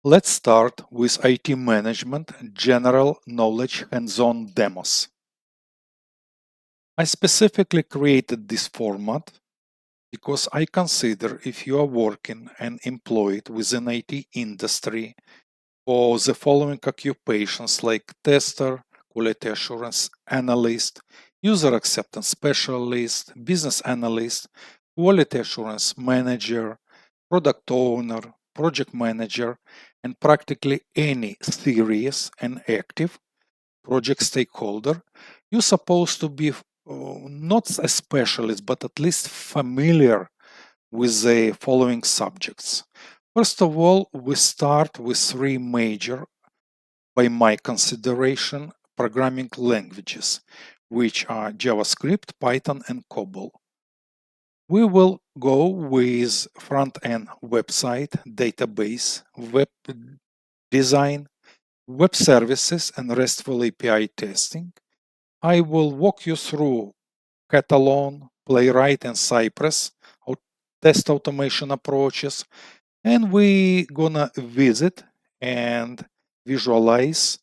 Let's start with IT management general knowledge hands-on demos. I specifically created this format because I consider if you are working and employed within IT industry for the following occupations like tester, quality assurance analyst, user acceptance specialist, business analyst, quality assurance manager, product owner, project manager, and practically any serious and active project stakeholder, you're supposed to be not a specialist, but at least familiar with the following subjects. First of all, we start with three major, by my consideration, programming languages, which are JavaScript, Python, and COBOL. We will go with front-end website, database, web design, web services, and RESTful API testing. I will walk you through Catalan, Playwright, and Cypress test automation approaches, and we gonna visit and visualize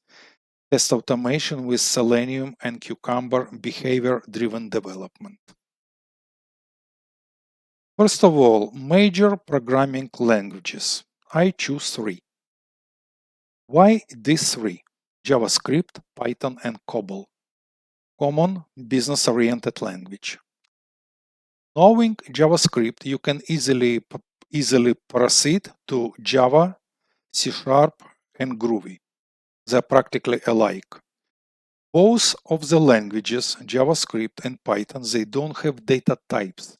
test automation with Selenium and Cucumber behavior-driven development. First of all, major programming languages. I choose three. Why these three? JavaScript, Python, and COBOL. Common business-oriented language. Knowing JavaScript, you can easily proceed to Java, C#, and Groovy. They're practically alike. Both of the languages, JavaScript and Python, they don't have data types.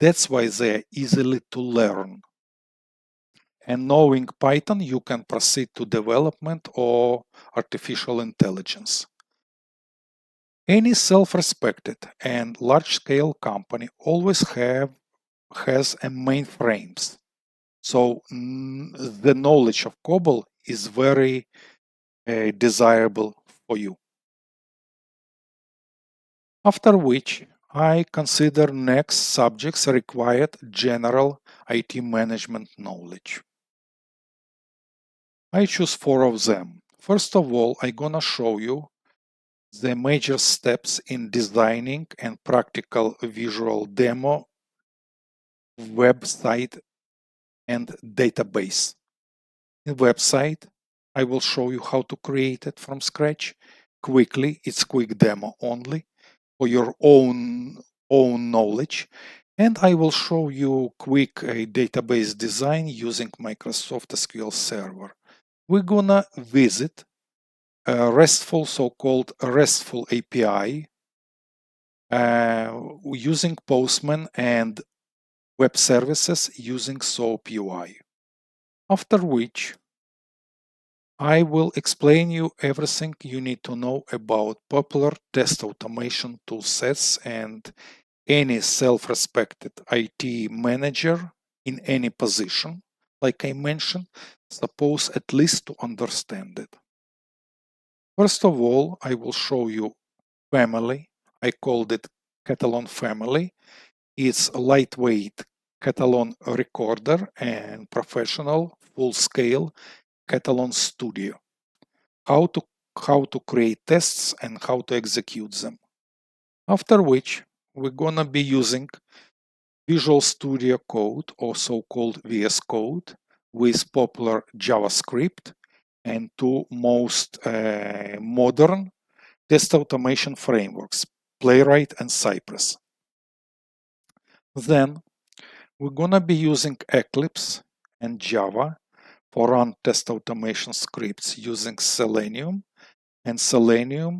That's why they are easily to learn. And knowing Python, you can proceed to development or artificial intelligence. Any self-respected and large-scale company always has a mainframes. So the knowledge of COBOL is very desirable for you. After which, I consider next subjects required general IT management knowledge. I choose four of them. First of all, I'm gonna show you the major steps in designing and practical visual demo website and database. In website, I will show you how to create it from scratch quickly. It's quick demo only for your own knowledge. And I will show you quick database design using Microsoft SQL Server. We're gonna visit a RESTful, so-called RESTful API using Postman and web services using SOAP UI. After which, I will explain you everything you need to know about popular test automation toolsets, and any self-respected IT manager in any position, like I mentioned, suppose at least to understand it. First of all, I will show you family. I called it Catalan family. It's a lightweight Catalan recorder and professional full-scale Catalan Studio. How to create tests and how to execute them. After which, we're gonna be using Visual Studio Code, or so-called VS Code, with popular JavaScript and two most modern test automation frameworks, Playwright and Cypress. Then we're gonna be using Eclipse and Java for run test automation scripts using Selenium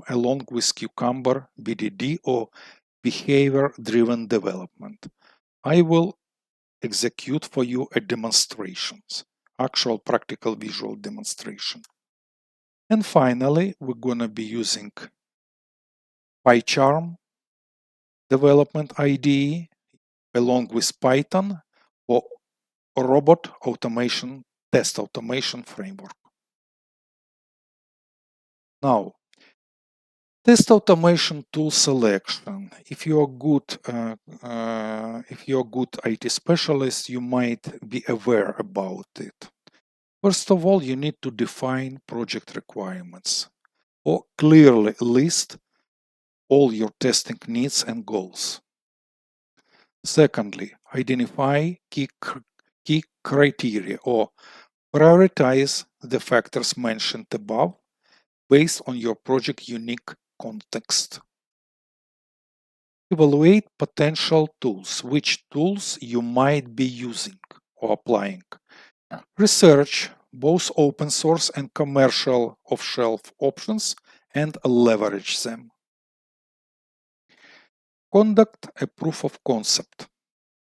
along with Cucumber BDD or behavior-driven development. I will execute for you a demonstrations, actual practical visual demonstration. And finally, we're gonna be using PyCharm development IDE along with Python for robot automation test automation framework. Now, test automation tool selection. If you're good IT specialist, you might be aware about it. First of all, you need to define project requirements or clearly list all your testing needs and goals. Secondly, identify key criteria or prioritize the factors mentioned above based on your project unique context. Evaluate potential tools, which tools you might be using or applying. Research both open source and commercial off-shelf options and leverage them. Conduct a proof of concept.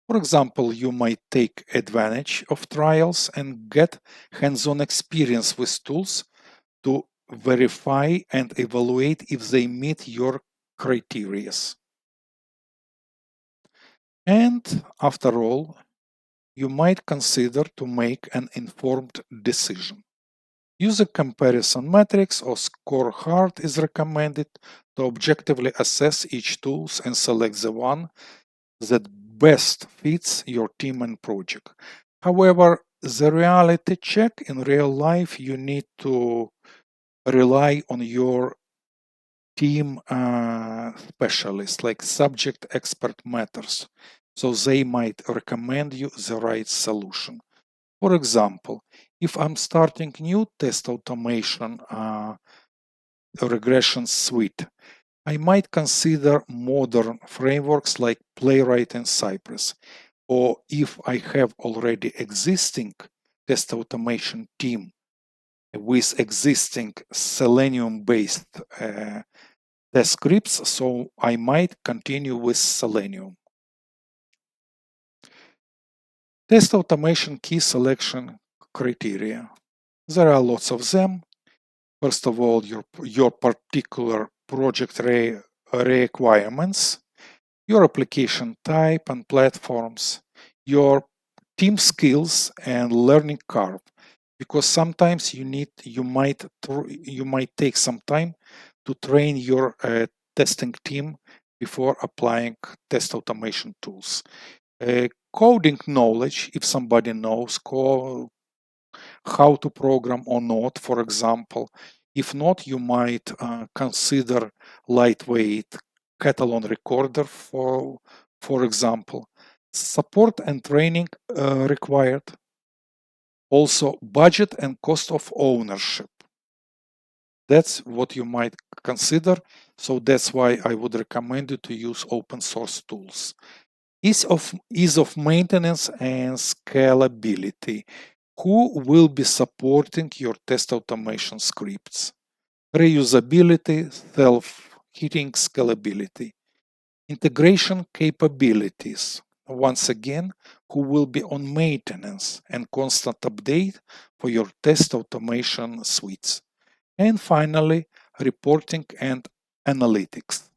For example, you might take advantage of trials and get hands-on experience with tools to verify and evaluate if they meet your criteria. And after all, you might consider to make an informed decision. Use a comparison matrix or scorecard is recommended to objectively assess each tool and select the one that best fits your team and project. However, the reality check in real life, you need to rely on your team specialists, like subject expert matters. So they might recommend you the right solution. For example, if I'm starting new test automation regression suite, I might consider modern frameworks like Playwright and Cypress. Or if I have already existing test automation team with existing Selenium-based test scripts, so I might continue with Selenium. Test automation key selection criteria. There are lots of them. First of all, your particular project requirements, your application type and platforms, your team skills and learning curve, because sometimes you might take some time to train your testing team before applying test automation tools. Coding knowledge, if somebody knows how to program or not, for example. If not, you might consider lightweight Catalan recorder, for example. Support and training required. Also, budget and cost of ownership. That's what you might consider. So that's why I would recommend you to use open source tools. Ease of maintenance and scalability. Who will be supporting your test automation scripts? Reusability, self-heating scalability. Integration capabilities. Once again, who will be on maintenance and constant update for your test automation suites. And finally, reporting and analytics.